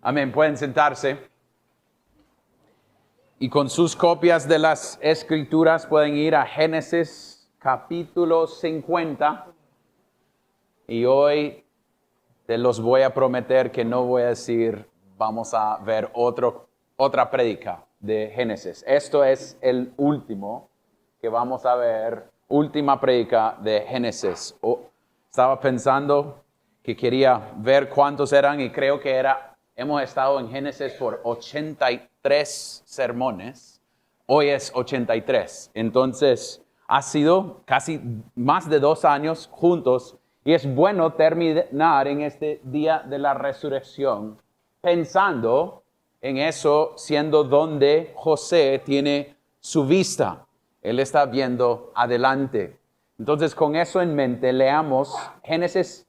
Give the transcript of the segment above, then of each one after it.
Amén. Pueden sentarse. Y con sus copias de las Escrituras pueden ir a Génesis capítulo 50. Y hoy te los voy a prometer que no voy a decir, vamos a ver otra prédica de Génesis. Esto es el último que vamos a ver, última prédica de Génesis. Estaba pensando que quería ver cuántos eran y creo que hemos estado en Génesis por 83 sermones. Hoy es 83. Entonces, ha sido casi más de 2 años juntos. Y es bueno terminar en este día de la resurrección pensando en eso, siendo donde José tiene su vista. Él está viendo adelante. Entonces, con eso en mente, leamos Génesis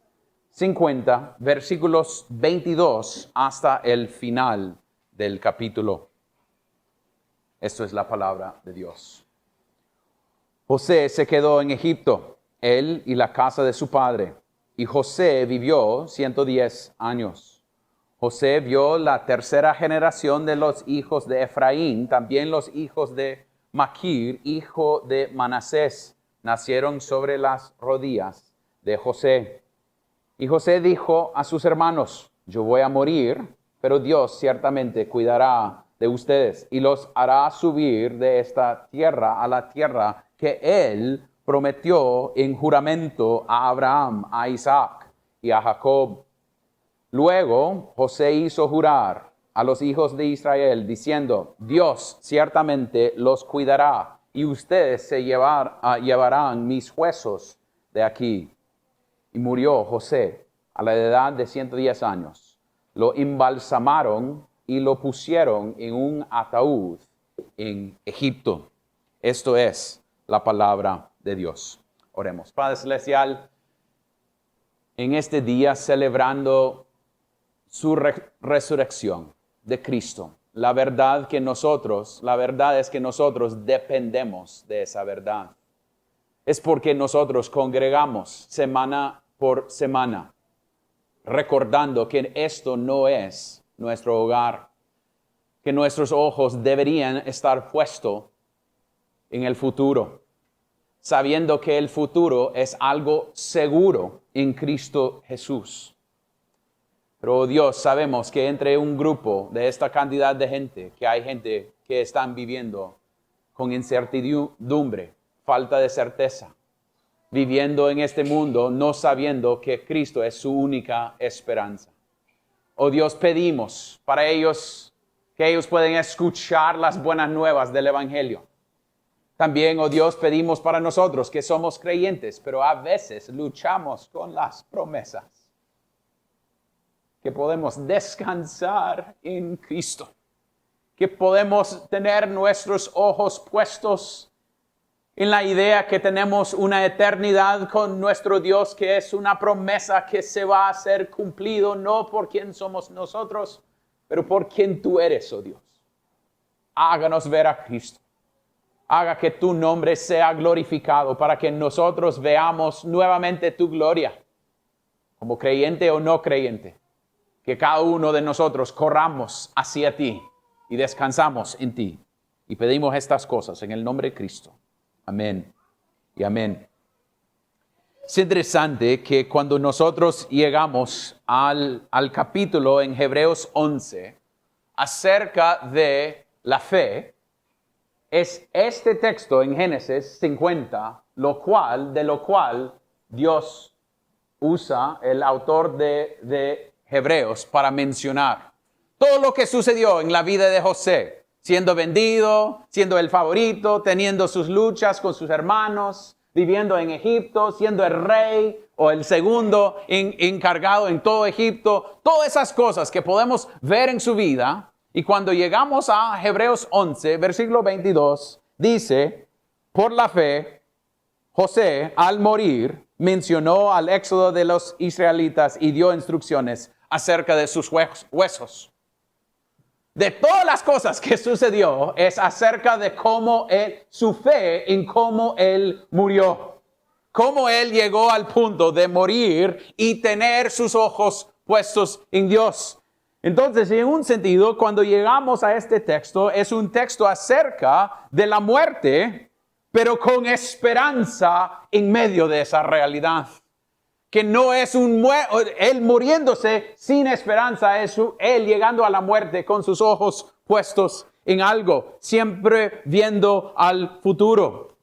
50, versículos 22 hasta el final del capítulo. Esto es la palabra de Dios. José se quedó en Egipto, él y la casa de su padre, y José vivió 110 años. José vio la tercera generación de los hijos de Efraín, también los hijos de Maquir, hijo de Manasés, nacieron sobre las rodillas de José. Y José dijo a sus hermanos, yo voy a morir, pero Dios ciertamente cuidará de ustedes y los hará subir de esta tierra a la tierra que él prometió en juramento a Abraham, a Isaac y a Jacob. Luego José hizo jurar a los hijos de Israel, diciendo, Dios ciertamente los cuidará y ustedes se llevarán mis huesos de aquí. Y murió José a la edad de 110 años. Lo embalsamaron y lo pusieron en un ataúd en Egipto. Esto es la palabra de Dios. Oremos. Padre Celestial, en este día celebrando su resurrección de Cristo, la verdad es que nosotros dependemos de esa verdad. Es porque nosotros congregamos semana por semana, recordando que esto no es nuestro hogar, que nuestros ojos deberían estar puestos en el futuro, sabiendo que el futuro es algo seguro en Cristo Jesús. Pero Dios, sabemos que entre un grupo de esta cantidad de gente, que hay gente que están viviendo con incertidumbre, falta de certeza, viviendo en este mundo no sabiendo que Cristo es su única esperanza. Oh Dios, pedimos para ellos que ellos puedan escuchar las buenas nuevas del Evangelio. También, oh Dios, pedimos para nosotros que somos creyentes, pero a veces luchamos con las promesas, que podemos descansar en Cristo, que podemos tener nuestros ojos puestos en la idea que tenemos una eternidad con nuestro Dios, que es una promesa que se va a hacer cumplido, no por quien somos nosotros, pero por quien tú eres, oh Dios. Háganos ver a Cristo. Haga que tu nombre sea glorificado para que nosotros veamos nuevamente tu gloria, como creyente o no creyente. Que cada uno de nosotros corramos hacia ti y descansamos en ti. Y pedimos estas cosas en el nombre de Cristo. Amén y amén. Es interesante que cuando nosotros llegamos al capítulo en Hebreos 11 acerca de la fe, es este texto en Génesis 50, de lo cual Dios usa el autor de Hebreos para mencionar todo lo que sucedió en la vida de José, siendo vendido, siendo el favorito, teniendo sus luchas con sus hermanos, viviendo en Egipto, siendo el rey o el segundo encargado en todo Egipto, todas esas cosas que podemos ver en su vida. Y cuando llegamos a Hebreos 11, versículo 22, dice, por la fe, José, al morir, mencionó al éxodo de los israelitas y dio instrucciones acerca de sus huesos. De todas las cosas que sucedió, es acerca de su fe en cómo él murió. Cómo él llegó al punto de morir y tener sus ojos puestos en Dios. Entonces, en un sentido, cuando llegamos a este texto, es un texto acerca de la muerte, pero con esperanza en medio de esa realidad. Que no es él muriéndose sin esperanza, es él llegando a la muerte con sus ojos puestos en algo, siempre viendo al futuro.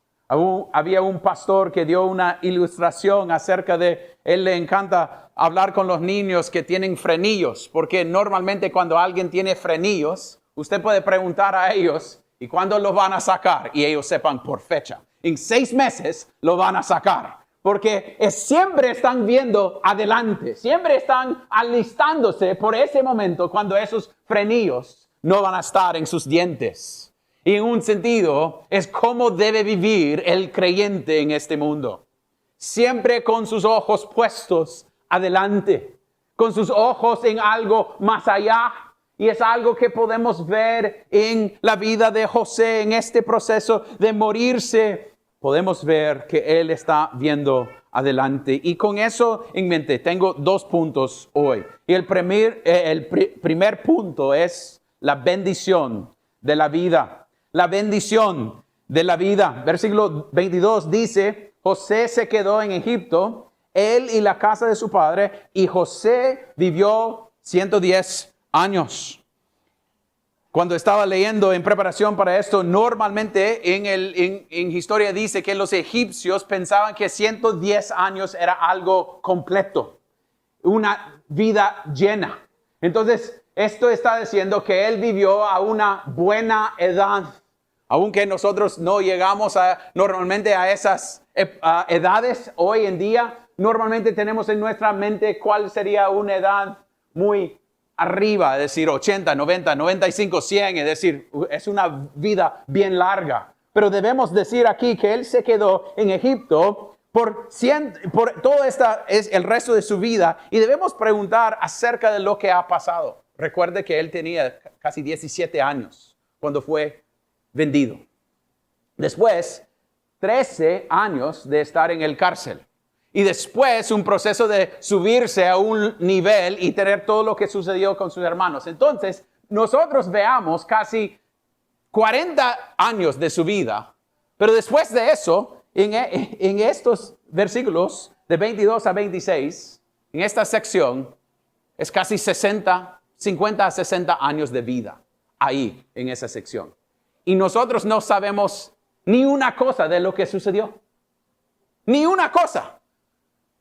Había un pastor que dio una ilustración acerca de, él le encanta hablar con los niños que tienen frenillos, porque normalmente cuando alguien tiene frenillos, usted puede preguntar a ellos, ¿y cuándo los van a sacar? Y ellos sepan por fecha. En 6 meses lo van a sacar. Porque siempre están viendo adelante, siempre están alistándose por ese momento cuando esos frenillos no van a estar en sus dientes. Y en un sentido es cómo debe vivir el creyente en este mundo. Siempre con sus ojos puestos adelante, con sus ojos en algo más allá. Y es algo que podemos ver en la vida de José, en este proceso de morirse. Podemos ver que él está viendo adelante. Y con eso en mente, tengo 2 puntos hoy. Y el primer punto es la bendición de la vida. La bendición de la vida. Versículo 22 dice, José se quedó en Egipto, él y la casa de su padre, y José vivió 110 años. Cuando estaba leyendo en preparación para esto, normalmente en historia dice que los egipcios pensaban que 110 años era algo completo, una vida llena. Entonces, esto está diciendo que él vivió a una buena edad, aunque nosotros no llegamos normalmente a esas edades hoy en día. Normalmente tenemos en nuestra mente cuál sería una edad muy arriba, es decir, 80, 90, 95, 100, es decir, es una vida bien larga. Pero debemos decir aquí que él se quedó en Egipto por todo el resto de su vida, y debemos preguntar acerca de lo que ha pasado. Recuerde que él tenía casi 17 años cuando fue vendido. Después, 13 años de estar en el cárcel. Y después un proceso de subirse a un nivel y tener todo lo que sucedió con sus hermanos. Entonces, nosotros veamos casi 40 años de su vida. Pero después de eso, en estos versículos de 22 a 26, en esta sección, es casi 50 a 60 años de vida ahí en esa sección. Y nosotros no sabemos ni una cosa de lo que sucedió. Ni una cosa.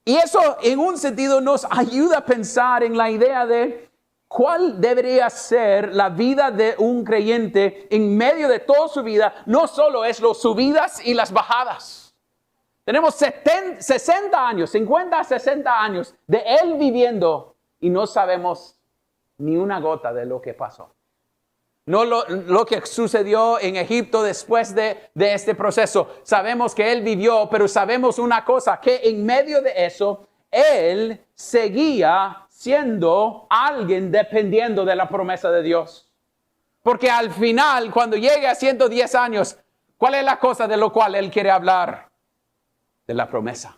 Y eso en un sentido nos ayuda a pensar en la idea de cuál debería ser la vida de un creyente en medio de toda su vida. No solo es las subidas y las bajadas. Tenemos 60 años, 50 a 60 años de él viviendo y no sabemos ni una gota de lo que pasó. No lo que sucedió en Egipto después de este proceso. Sabemos que él vivió, pero sabemos una cosa, que en medio de eso, él seguía siendo alguien dependiendo de la promesa de Dios. Porque al final, cuando llegue a 110 años, ¿cuál es la cosa de lo cual él quiere hablar? De la promesa.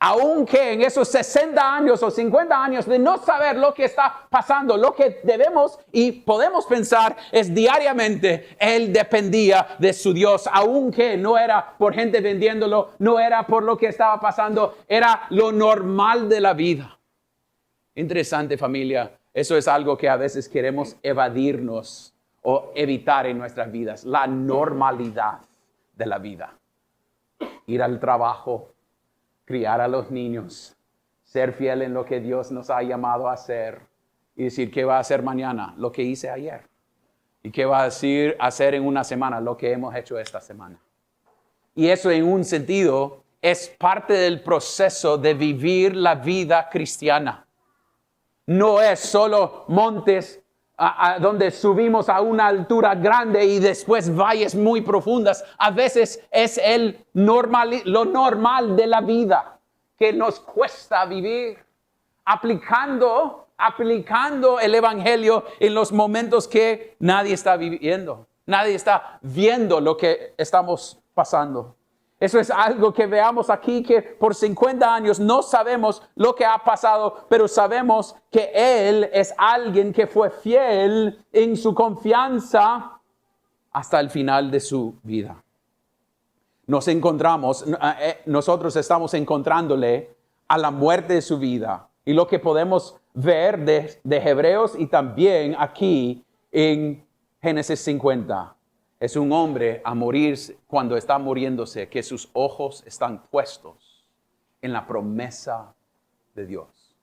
Aunque en esos 60 años o 50 años de no saber lo que está pasando, lo que debemos y podemos pensar es diariamente, él dependía de su Dios, aunque no era por gente vendiéndolo, no era por lo que estaba pasando, era lo normal de la vida. Interesante, familia, eso es algo que a veces queremos evadirnos o evitar en nuestras vidas, la normalidad de la vida. Ir al trabajo, criar a los niños, ser fiel en lo que Dios nos ha llamado a hacer y decir qué va a hacer mañana, lo que hice ayer, y qué va a hacer en una semana, lo que hemos hecho esta semana. Y eso en un sentido es parte del proceso de vivir la vida cristiana. No es solo montes donde subimos a una altura grande y después valles muy profundas. A veces es lo normal de la vida que nos cuesta vivir, aplicando el evangelio en los momentos que nadie está viviendo, nadie está viendo lo que estamos pasando. Eso es algo que veamos aquí, que por 50 años no sabemos lo que ha pasado, pero sabemos que Él es alguien que fue fiel en su confianza hasta el final de su vida. Nosotros estamos encontrándole a la muerte de su vida. Y lo que podemos ver de Hebreos y también aquí en Génesis 50. Es un hombre a morir cuando está muriéndose, que sus ojos están puestos en la promesa de Dios.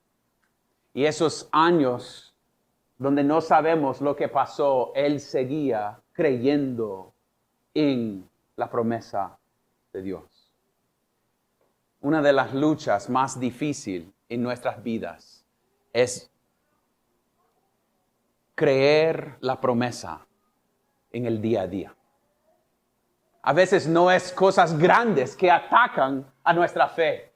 Y esos años donde no sabemos lo que pasó, él seguía creyendo en la promesa de Dios. Una de las luchas más difíciles en nuestras vidas es creer la promesa en el día a día. A veces no es cosas grandes que atacan a nuestra fe.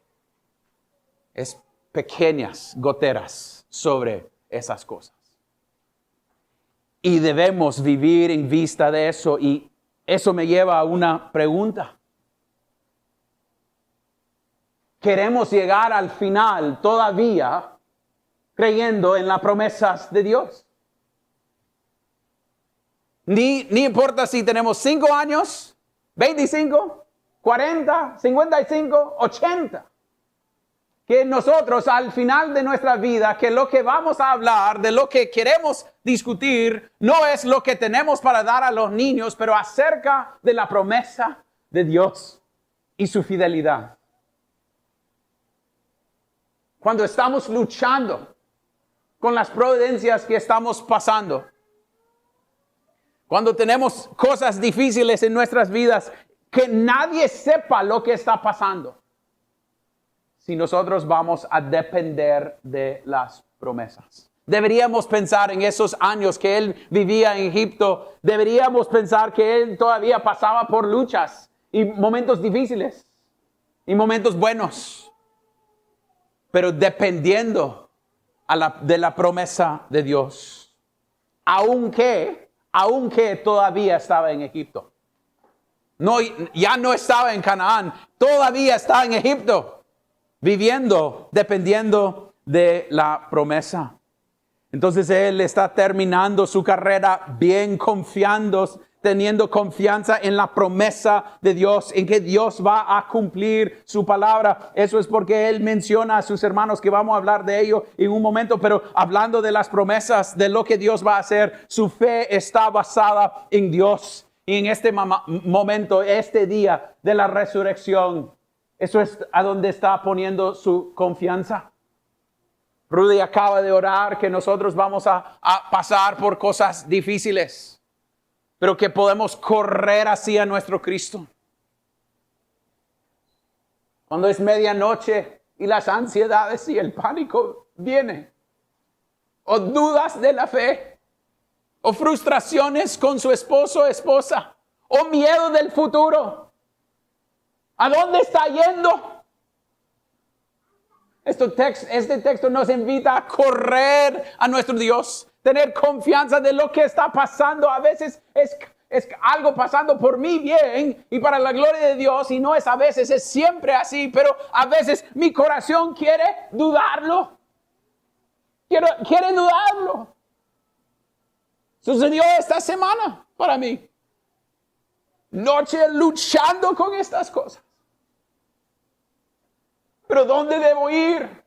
Es pequeñas goteras sobre esas cosas. Y debemos vivir en vista de eso. Y eso me lleva a una pregunta. ¿Queremos llegar al final todavía creyendo en las promesas de Dios? Ni importa si tenemos 5 años, 25, 40, 55, 80. Que nosotros al final de nuestra vida, que lo que vamos a hablar, de lo que queremos discutir, no es lo que tenemos para dar a los niños, pero acerca de la promesa de Dios y su fidelidad. Cuando estamos luchando con las providencias que estamos pasando, cuando tenemos cosas difíciles en nuestras vidas, que nadie sepa lo que está pasando. Si nosotros vamos a depender de las promesas. Deberíamos pensar en esos años que él vivía en Egipto. Deberíamos pensar que él todavía pasaba por luchas y momentos difíciles y momentos buenos. Pero dependiendo de la promesa de Dios. Aunque todavía estaba en Egipto. No, ya no estaba en Canaán, todavía está en Egipto, viviendo, dependiendo de la promesa. Entonces él está terminando su carrera bien confiando, teniendo confianza en la promesa de Dios, en que Dios va a cumplir su palabra. Eso es porque él menciona a sus hermanos, que vamos a hablar de ello en un momento, pero hablando de las promesas, de lo que Dios va a hacer, su fe está basada en Dios. Y en este momento, este día de la resurrección, eso es a donde está poniendo su confianza. Rudy acaba de orar que nosotros vamos a pasar por cosas difíciles, pero que podemos correr hacia nuestro Cristo. Cuando es medianoche y las ansiedades y el pánico vienen, o dudas de la fe, o frustraciones con su esposo o esposa, o miedo del futuro. ¿A dónde está yendo? Este texto nos invita a correr a nuestro Dios, tener confianza de lo que está pasando. A veces es algo pasando por mi bien y para la gloria de Dios, y no es a veces, es siempre así, pero a veces mi corazón quiere dudarlo. Quiere dudarlo. Sucedió esta semana para mí. Noche luchando con estas cosas. Pero ¿dónde debo ir?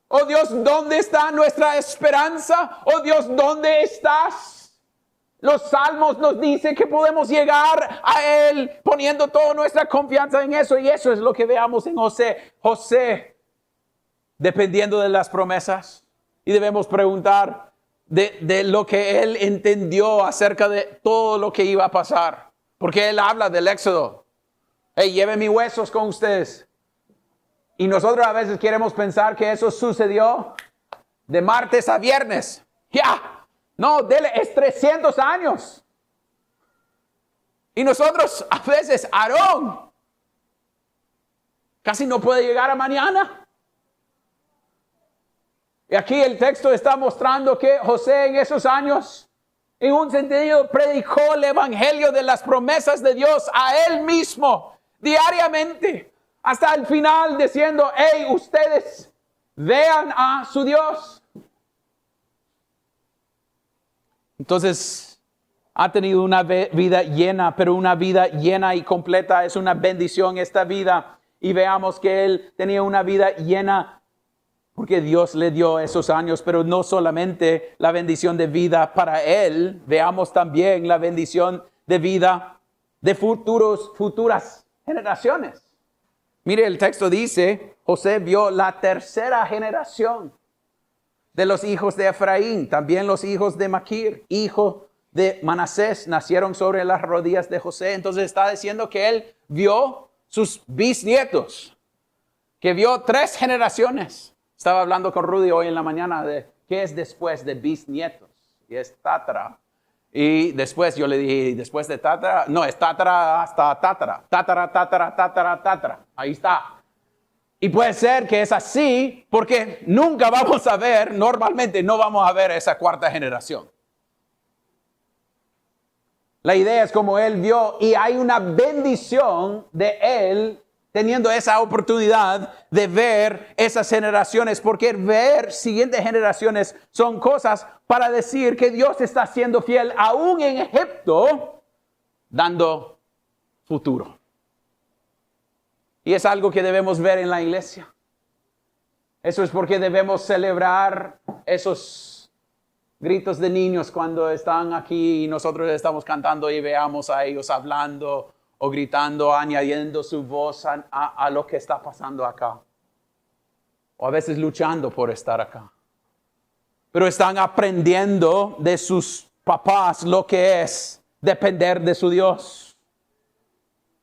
Oh Dios, ¿dónde está nuestra esperanza? Oh Dios, ¿dónde estás? Los salmos nos dicen que podemos llegar a Él poniendo toda nuestra confianza en eso. Y eso es lo que veamos en José. José, dependiendo de las promesas. Y debemos preguntar de lo que él entendió acerca de todo lo que iba a pasar. Porque él habla del Éxodo. Hey, lleven mis huesos con ustedes. Y nosotros a veces queremos pensar que eso sucedió de martes a viernes. Ya, no, es 300 años. Y nosotros a veces, Aarón, casi no puede llegar a mañana. Y aquí el texto está mostrando que José en esos años, en un sentido, predicó el evangelio de las promesas de Dios a él mismo. diariamente, hasta el final, diciendo, hey, ustedes vean a su Dios. Entonces, ha tenido una vida llena, pero una vida llena y completa es una bendición esta vida. Y veamos que él tenía una vida llena porque Dios le dio esos años, pero no solamente la bendición de vida para él, veamos también la bendición de vida de futuras generaciones. Mire, el texto dice, José vio la tercera generación de los hijos de Efraín, también los hijos de Maquir, hijo de Manasés, nacieron sobre las rodillas de José. Entonces está diciendo que él vio sus bisnietos, que vio 3 generaciones. Estaba hablando con Rudy hoy en la mañana de qué es después de bisnietos. Y es tatara. Y después yo le dije, después de tatara, no, es tatara hasta tatara. Tatara, tatara, tatara, tatara. Ahí está. Y puede ser que es así porque nunca vamos a ver, normalmente no vamos a ver esa 4ª generación. La idea es como él vio y hay una bendición de él teniendo esa oportunidad de ver esas generaciones, porque ver siguientes generaciones son cosas para decir que Dios está siendo fiel aún en Egipto, dando futuro. Y es algo que debemos ver en la iglesia. Eso es porque debemos celebrar esos gritos de niños cuando están aquí y nosotros estamos cantando y veamos a ellos hablando o gritando, añadiendo su voz a lo que está pasando acá. O a veces luchando por estar acá. Pero están aprendiendo de sus papás lo que es depender de su Dios.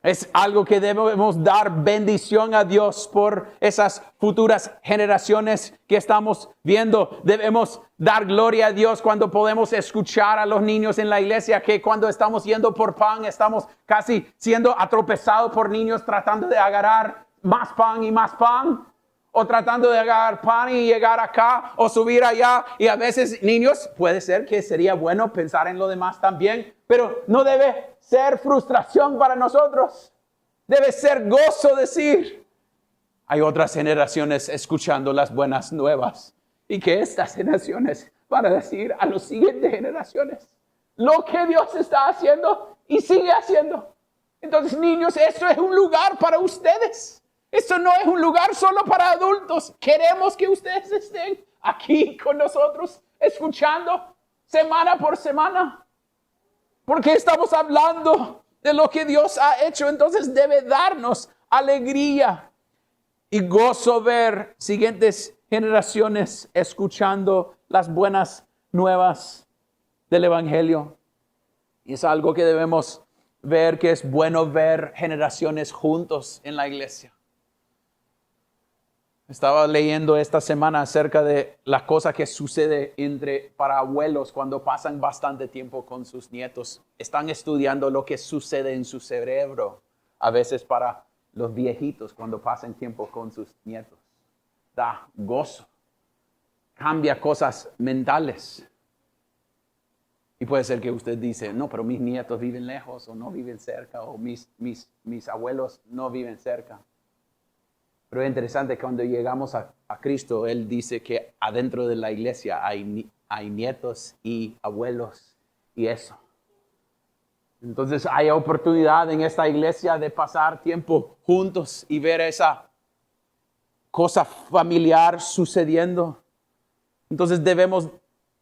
Es algo que debemos dar bendición a Dios por esas futuras generaciones que estamos viendo. Debemos dar gloria a Dios cuando podemos escuchar a los niños en la iglesia, que cuando estamos yendo por pan, estamos casi siendo atropezados por niños tratando de agarrar más pan y más pan. O tratando de agarrar pan y llegar acá o subir allá. Y a veces, niños, puede ser que sería bueno pensar en lo demás también. Pero no debe ser frustración para nosotros. Debe ser gozo decir. Hay otras generaciones escuchando las buenas nuevas. Y que estas generaciones van a decir a las siguientes generaciones lo que Dios está haciendo y sigue haciendo. Entonces, niños, esto es un lugar para ustedes. Esto no es un lugar solo para adultos. Queremos que ustedes estén aquí con nosotros, escuchando semana por semana. Porque estamos hablando de lo que Dios ha hecho. Entonces debe darnos alegría y gozo ver siguientes generaciones escuchando las buenas nuevas del Evangelio. Y es algo que debemos ver, que es bueno ver generaciones juntos en la iglesia. Estaba leyendo esta semana acerca de las cosas que sucede para abuelos cuando pasan bastante tiempo con sus nietos. Están estudiando lo que sucede en su cerebro, a veces para los viejitos cuando pasan tiempo con sus nietos. Da gozo, cambia cosas mentales. Y puede ser que usted dice, no, pero mis nietos viven lejos o no viven cerca, o mis abuelos no viven cerca. Pero es interesante que cuando llegamos a Cristo, Él dice que adentro de la iglesia hay nietos y abuelos y eso. Entonces hay oportunidad en esta iglesia de pasar tiempo juntos y ver esa cosa familiar sucediendo. Entonces debemos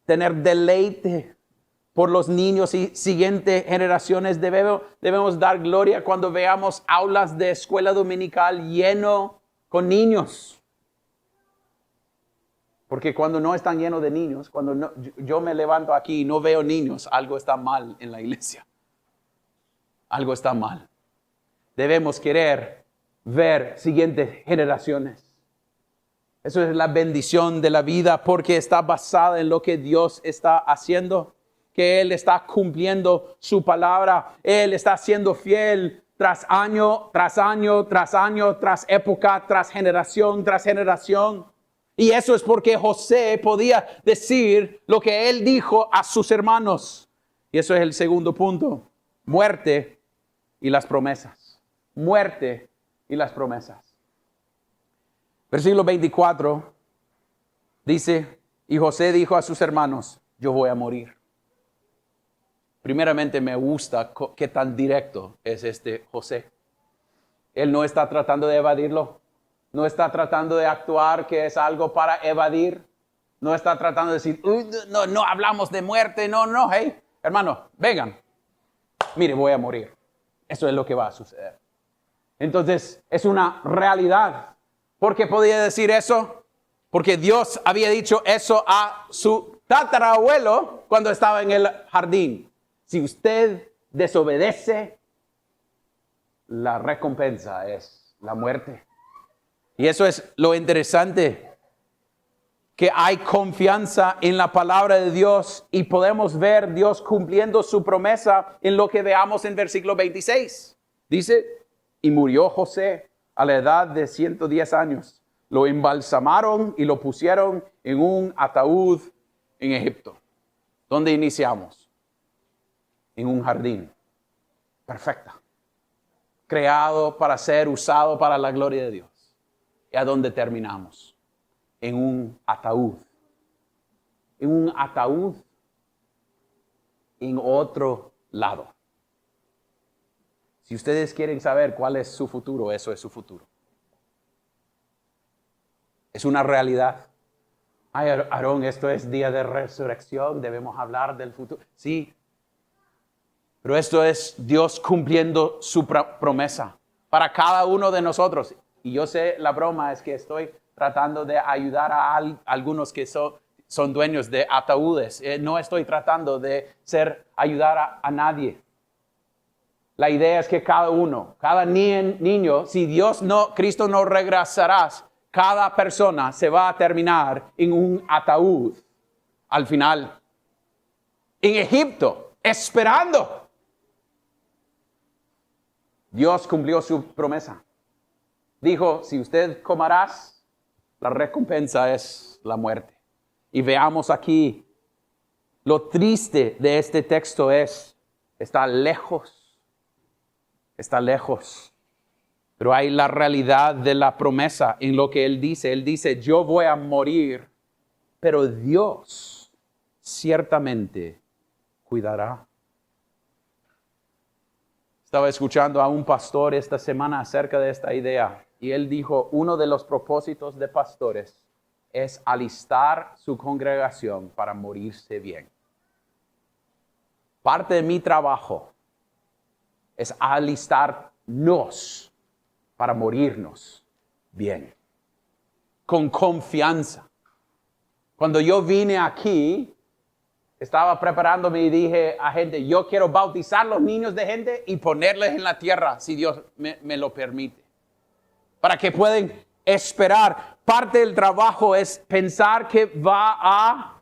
tener deleite por los niños y siguientes generaciones. Debemos dar gloria cuando veamos aulas de escuela dominical lleno con niños. Porque cuando no están llenos de niños, yo me levanto aquí y no veo niños, algo está mal en la iglesia. Algo está mal. Debemos querer ver siguientes generaciones. Eso es la bendición de la vida, porque está basada en lo que Dios está haciendo, que Él está cumpliendo su palabra. Él está siendo fiel tras año, tras año, tras año, tras época, tras generación, tras generación. Y eso es porque José podía decir lo que él dijo a sus hermanos. Y eso es el segundo punto: muerte y las promesas. muerte y las promesas. Versículo 24 dice, y José dijo a sus hermanos, yo voy a morir. Primeramente me gusta qué tan directo es este José. Él no está tratando de evadirlo. No está tratando de actuar que es algo para evadir. No está tratando de decir, no hablamos de muerte. No, hey, hermano, vengan. Mire, voy a morir. Eso es lo que va a suceder. Entonces, es una realidad. ¿Por qué podía decir eso? Porque Dios había dicho eso a su tatarabuelo cuando estaba en el jardín. Si usted desobedece, la recompensa es la muerte. Y eso es lo interesante, que hay confianza en la palabra de Dios y podemos ver Dios cumpliendo su promesa en lo que veamos en versículo 26. Dice, y murió José a la edad de 110 años. Lo embalsamaron y lo pusieron en un ataúd en Egipto. ¿Dónde iniciamos? En un jardín. Perfecta. Creado para ser usado para la gloria de Dios. ¿Y a dónde terminamos? En un ataúd. En un ataúd en otro lado. Si ustedes quieren saber cuál es su futuro, eso es su futuro. Es una realidad. Ay, Aarón, esto es día de resurrección, debemos hablar del futuro. Sí, pero esto es Dios cumpliendo su promesa para cada uno de nosotros. Y yo sé, la broma es que estoy tratando de ayudar a algunos que son dueños de ataúdes. No estoy tratando de ayudar a nadie. La idea es que cada uno, cada niño, si Cristo no regresará, cada persona se va a terminar en un ataúd al final. En Egipto, esperando. Dios cumplió su promesa. Dijo, si usted comerás, la recompensa es la muerte. Y veamos aquí, lo triste de este texto está lejos. Está lejos. Pero hay la realidad de la promesa en lo que Él dice. Él dice, yo voy a morir, pero Dios ciertamente cuidará. Estaba escuchando a un pastor esta semana acerca de esta idea. Y él dijo, uno de los propósitos de pastores es alistar su congregación para morirse bien. Parte de mi trabajo es alistarnos para morirnos bien, con confianza. Cuando yo vine aquí, estaba preparándome y dije a gente, yo quiero bautizar los niños de gente y ponerles en la tierra, si Dios me lo permite. Para que puedan esperar. Parte del trabajo es pensar que va a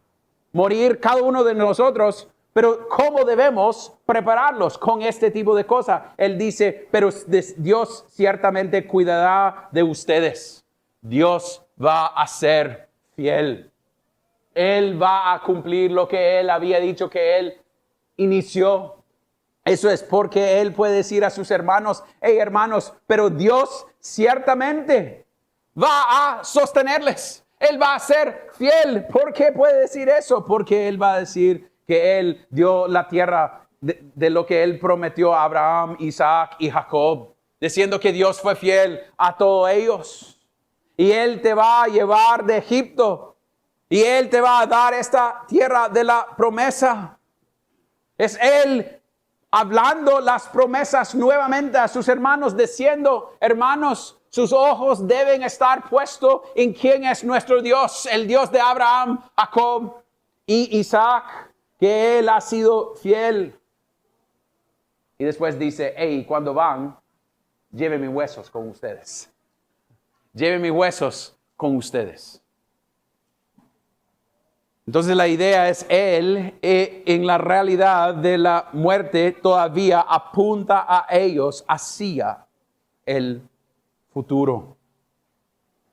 morir cada uno de nosotros, pero ¿cómo debemos prepararlos con este tipo de cosas? Él dice, pero Dios ciertamente cuidará de ustedes. Dios va a ser fiel. Él va a cumplir lo que Él había dicho que Él inició. Eso es porque Él puede decir a sus hermanos, hey hermanos, pero Dios ciertamente va a sostenerles. Él va a ser fiel. ¿Por qué puede decir eso? Porque Él va a decir que Él dio la tierra de lo que Él prometió a Abraham, Isaac y Jacob, diciendo que Dios fue fiel a todos ellos. Y Él te va a llevar de Egipto y Él te va a dar esta tierra de la promesa. Es Él hablando las promesas nuevamente a sus hermanos, diciendo, hermanos, sus ojos deben estar puestos en quién es nuestro Dios, el Dios de Abraham, Jacob y Isaac, que Él ha sido fiel. Y después dice, hey, cuando van, lleven mis huesos con ustedes. Lleven mis huesos con ustedes. Entonces la idea es Él en la realidad de la muerte todavía apunta a ellos hacia el futuro.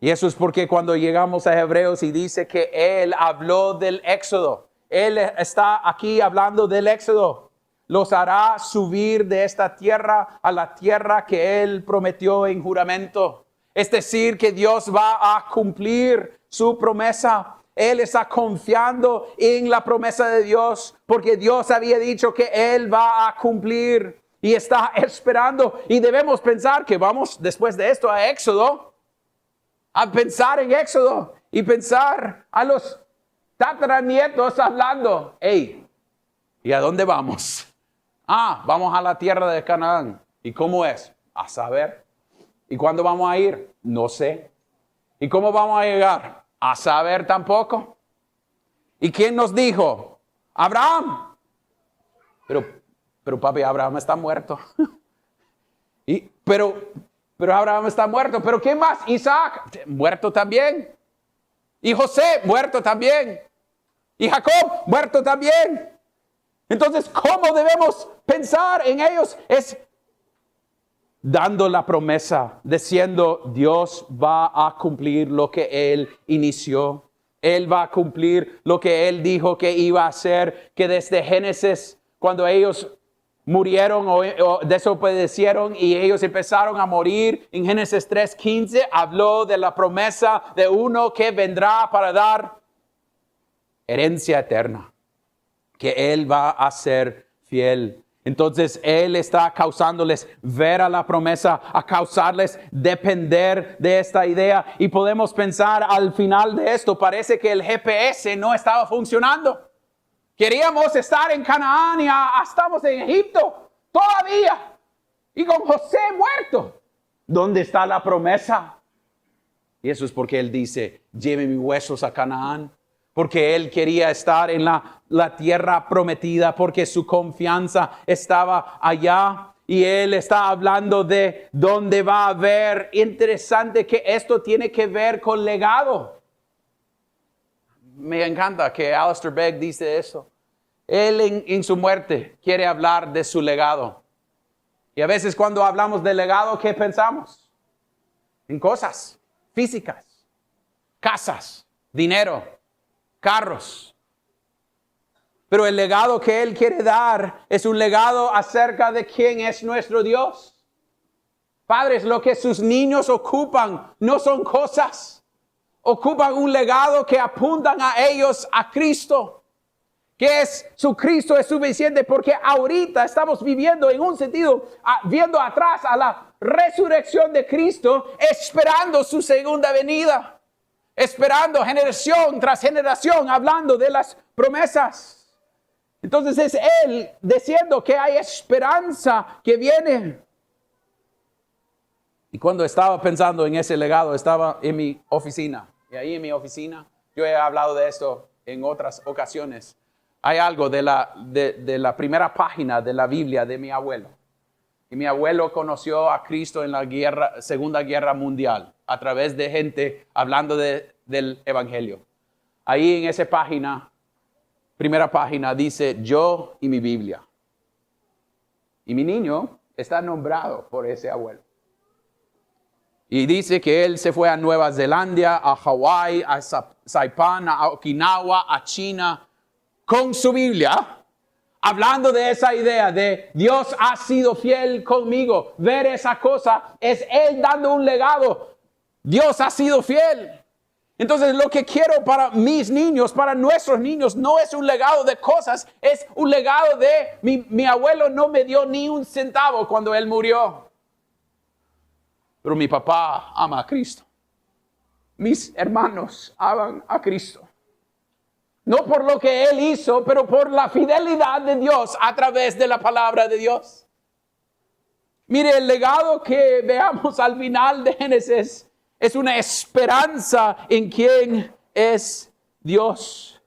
Y eso es porque cuando llegamos a Hebreos y dice que Él habló del Éxodo. Él está aquí hablando del Éxodo. los hará subir de esta tierra a la tierra que Él prometió en juramento. Es decir, que Dios va a cumplir su promesa. Él está confiando en la promesa de Dios porque Dios había dicho que Él va a cumplir y está esperando. Y debemos pensar que vamos después de esto a Éxodo, a pensar en Éxodo y pensar a los tataranietos hablando. Hey, ¿y a dónde vamos? Vamos a la tierra de Canaán. ¿Y cómo es? A saber. ¿Y cuándo vamos a ir? No sé. ¿Y cómo vamos a llegar? A saber tampoco. ¿Y quién nos dijo? Abraham. Pero papi, Abraham está muerto. Pero Abraham está muerto. ¿Pero quién más? Isaac, muerto también. Y José, muerto también. Y Jacob, muerto también. Entonces, ¿cómo debemos pensar en ellos? Es dando la promesa, diciendo, Dios va a cumplir lo que Él inició. Él va a cumplir lo que Él dijo que iba a hacer, que desde Génesis, cuando ellos murieron o desobedecieron y ellos empezaron a morir, en Génesis 3:15 habló de la promesa de uno que vendrá para dar herencia eterna, que Él va a ser fiel. Entonces Él está causándoles ver a la promesa, a causarles depender de esta idea. Y podemos pensar al final de esto, parece que el GPS no estaba funcionando. Queríamos estar en Canaán y estamos en Egipto todavía. Y con José muerto. ¿Dónde está la promesa? Y eso es porque Él dice, lleve mis huesos a Canaán. Porque Él quería estar en la tierra prometida, porque su confianza estaba allá. Y Él está hablando de dónde va a haber. Interesante que esto tiene que ver con legado. Me encanta que Alistair Begg dice eso. Él en su muerte quiere hablar de su legado. Y a veces cuando hablamos de legado, ¿qué pensamos? En cosas físicas, casas, dinero, carros. Pero el legado que Él quiere dar es un legado acerca de quién es nuestro Dios. Padres, lo que sus niños ocupan no son cosas. Ocupan un legado que apuntan a ellos, a Cristo. Que es su Cristo es suficiente porque ahorita estamos viviendo en un sentido, viendo atrás a la resurrección de Cristo, esperando su segunda venida. Esperando generación tras generación, hablando de las promesas. Entonces es Él diciendo que hay esperanza que viene. Y cuando estaba pensando en ese legado, estaba en mi oficina. Y ahí en mi oficina, yo he hablado de esto en otras ocasiones. Hay algo de la primera página de la Biblia de mi abuelo. Y mi abuelo conoció a Cristo en la Segunda Guerra Mundial a través de gente hablando del Evangelio. Ahí en esa página, primera página, dice yo y mi Biblia. Y mi niño está nombrado por ese abuelo. Y dice que él se fue a Nueva Zelanda, a Hawái, a Saipan, a Okinawa, a China, con su Biblia, hablando de esa idea de Dios ha sido fiel conmigo. Ver esa cosa es Él dando un legado. Dios ha sido fiel. Entonces lo que quiero para mis niños, para nuestros niños, no es un legado de cosas, es un legado de mi abuelo no me dio ni un centavo cuando él murió. Pero mi papá ama a Cristo. Mis hermanos aman a Cristo. No por lo que Él hizo, pero por la fidelidad de Dios a través de la palabra de Dios. Mire, el legado que veamos al final de Génesis es una esperanza en quién es Dios.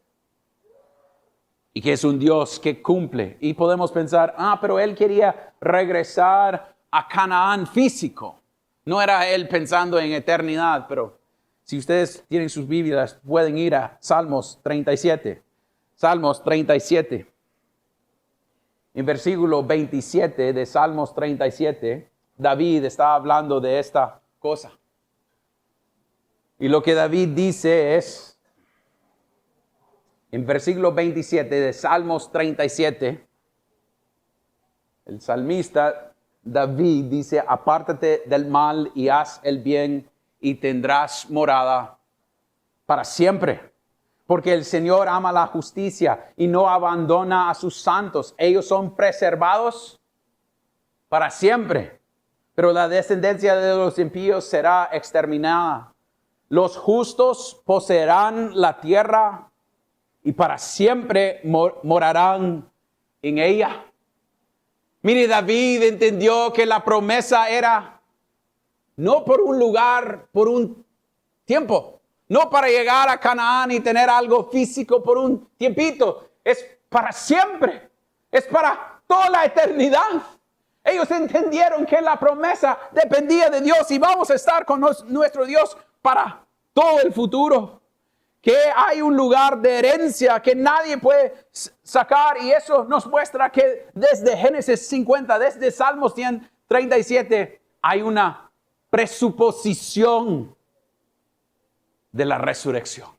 Y que es un Dios que cumple. Y podemos pensar, pero Él quería regresar a Canaán físico. No era Él pensando en eternidad, pero si ustedes tienen sus Biblias, pueden ir a Salmos 37. Salmos 37. En versículo 27 de Salmos 37, David está hablando de esta cosa. Y lo que David dice es, en versículo 27 de Salmos 37, El salmista David dice, apártate del mal y haz el bien y tendrás morada para siempre. Porque el Señor ama la justicia y no abandona a sus santos. Ellos son preservados para siempre. Pero la descendencia de los impíos será exterminada. Los justos poseerán la tierra y para siempre morarán en ella. Mire, David entendió que la promesa era no por un lugar, por un tiempo. No para llegar a Canaán y tener algo físico por un tiempito. Es para siempre. Es para toda la eternidad. Ellos entendieron que la promesa dependía de Dios y vamos a estar con nuestro Dios para todo el futuro. Que hay un lugar de herencia que nadie puede sacar, y eso nos muestra que desde Génesis 50, desde Salmos 137, hay una presuposición de la resurrección.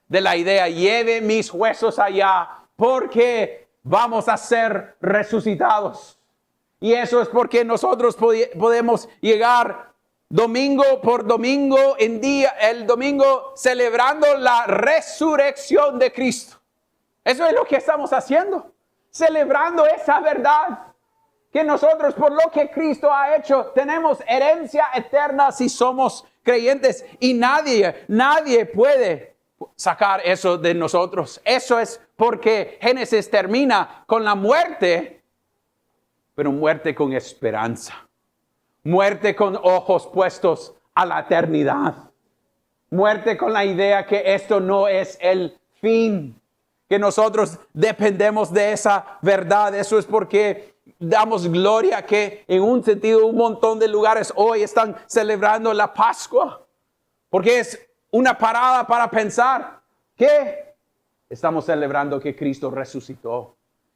De la idea, lleve mis huesos allá porque vamos a ser resucitados. Y eso es porque nosotros podemos llegar domingo por domingo, el domingo celebrando la resurrección de Cristo. Eso es lo que estamos haciendo, celebrando esa verdad, que nosotros por lo que Cristo ha hecho tenemos herencia eterna si somos creyentes, y nadie puede sacar eso de nosotros. Eso es porque Génesis termina con la muerte, pero muerte con esperanza. Muerte con ojos puestos a la eternidad. Muerte con la idea que esto no es el fin. Que nosotros dependemos de esa verdad. Eso es porque damos gloria que en un sentido un montón de lugares hoy están celebrando la Pascua. Porque es una parada para pensar que estamos celebrando que Cristo resucitó.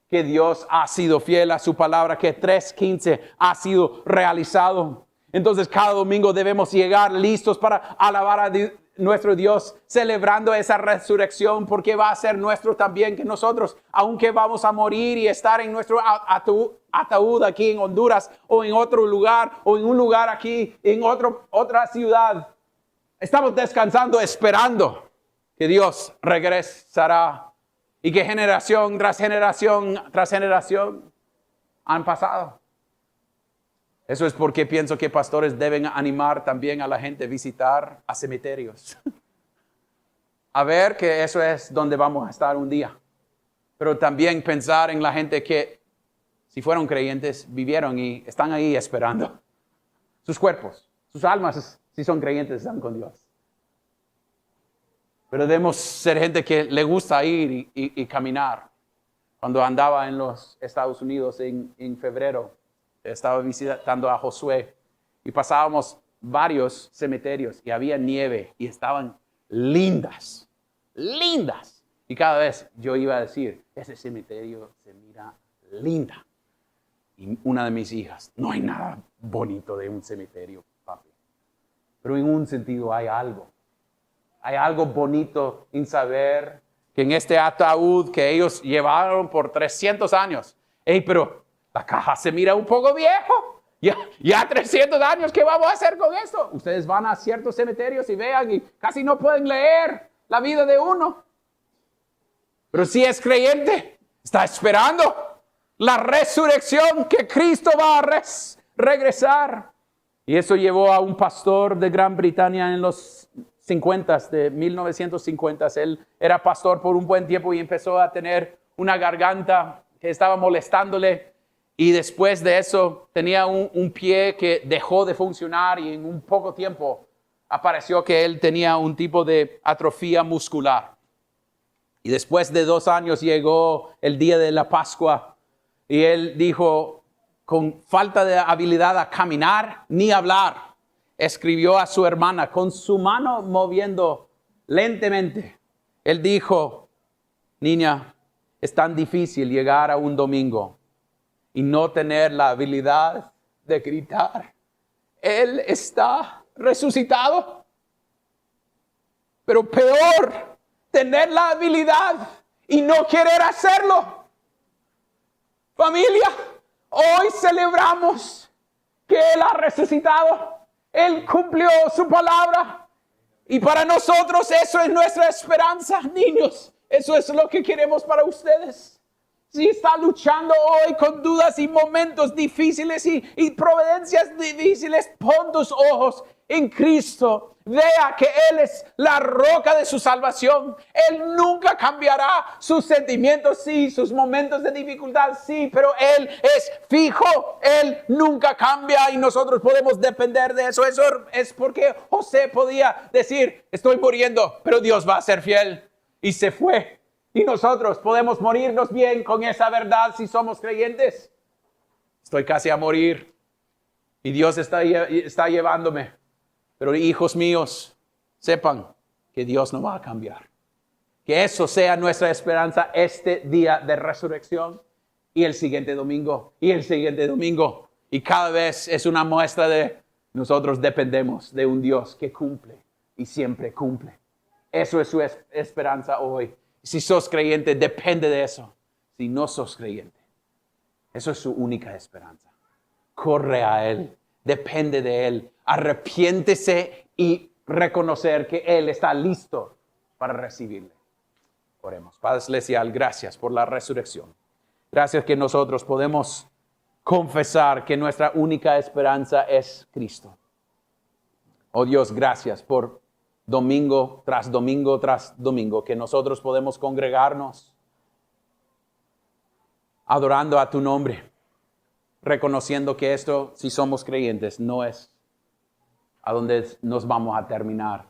Que Dios ha sido fiel a su palabra, que 3:15 ha sido realizado. Entonces cada domingo debemos llegar listos para alabar a nuestro Dios, celebrando esa resurrección, porque va a ser nuestro también, que nosotros, aunque vamos a morir y estar en nuestro ataúd aquí en Honduras, o en otro lugar, o en un lugar aquí, en otra ciudad, estamos descansando, esperando que Dios regresará. Y que generación tras generación tras generación han pasado. Eso es porque pienso que pastores deben animar también a la gente a visitar a cementerios. A ver que eso es donde vamos a estar un día. Pero también pensar en la gente que, si fueron creyentes, vivieron y están ahí esperando. Sus cuerpos, sus almas, si son creyentes, están con Dios. Pero debemos ser gente que le gusta ir y caminar. Cuando andaba en los Estados Unidos en febrero, estaba visitando a Josué y pasábamos varios cementerios y había nieve y estaban lindas, lindas. Y cada vez yo iba a decir, ese cementerio se mira linda. Y una de mis hijas, no hay nada bonito de un cementerio, papi. Pero en un sentido hay algo. Hay algo bonito en saber que en este ataúd que ellos llevaron por 300 años, pero la caja se mira un poco viejo. Ya 300 años, ¿qué vamos a hacer con esto? Ustedes van a ciertos cementerios y vean y casi no pueden leer la vida de uno. Pero si es creyente, está esperando la resurrección, que Cristo va a regresar. Y eso llevó a un pastor de Gran Bretaña en los 1950. Él era pastor por un buen tiempo y empezó a tener una garganta que estaba molestándole. Y después de eso tenía un pie que dejó de funcionar y en un poco tiempo apareció que él tenía un tipo de atrofia muscular. Y después de 2 años llegó el día de la Pascua y él dijo, con falta de habilidad a caminar ni hablar, escribió a su hermana con su mano moviendo lentamente. Él dijo, niña, es tan difícil llegar a un domingo y no tener la habilidad de gritar, Él está resucitado. Pero peor, tener la habilidad y no querer hacerlo. Familia, Hoy celebramos que Él ha resucitado. Él cumplió su palabra. Y para nosotros eso es nuestra esperanza, niños. Eso es lo que queremos para ustedes. Si está luchando hoy con dudas y momentos difíciles y providencias difíciles, pon tus ojos en Cristo. Vea que Él es la roca de su salvación. Él nunca cambiará sus sentimientos, sí, sus momentos de dificultad, sí, pero Él es fijo. Él nunca cambia y nosotros podemos depender de eso. Eso es porque José podía decir, estoy muriendo, pero Dios va a ser fiel. Y se fue. Y nosotros podemos morirnos bien con esa verdad si somos creyentes. Estoy casi a morir y Dios está llevándome. Pero hijos míos, sepan que Dios no va a cambiar. Que eso sea nuestra esperanza este día de resurrección y el siguiente domingo y el siguiente domingo. Y cada vez es una muestra de nosotros dependemos de un Dios que cumple y siempre cumple. Eso es su esperanza hoy. Si sos creyente, depende de eso. Si no sos creyente, eso es su única esperanza. Corre a Él, depende de Él. Arrepiéntese y reconocer que Él está listo para recibirle. Oremos. Padre Celestial, gracias por la resurrección. Gracias que nosotros podemos confesar que nuestra única esperanza es Cristo. Oh Dios, gracias por domingo tras domingo tras domingo, que nosotros podemos congregarnos adorando a tu nombre, reconociendo que esto, si somos creyentes, no es a donde nos vamos a terminar,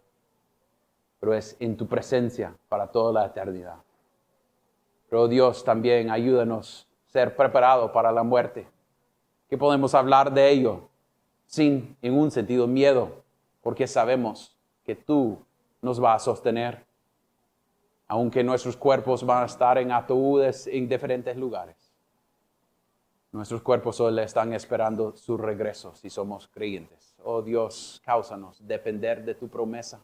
pero es en tu presencia para toda la eternidad. Pero Dios, también ayúdanos a ser preparados para la muerte, que podemos hablar de ello sin, en un sentido, miedo, porque sabemos que tú nos vas a sostener, aunque nuestros cuerpos van a estar en ataúdes en diferentes lugares. Nuestros cuerpos solo están esperando su regreso si somos creyentes. Oh Dios, cáusanos depender de tu promesa,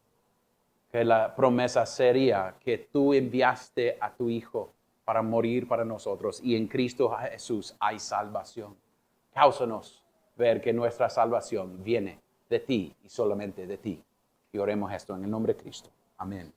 que la promesa sería que tú enviaste a tu Hijo para morir para nosotros y en Cristo Jesús hay salvación. Cáusanos ver que nuestra salvación viene de ti y solamente de ti. Y oremos esto en el nombre de Cristo. Amén.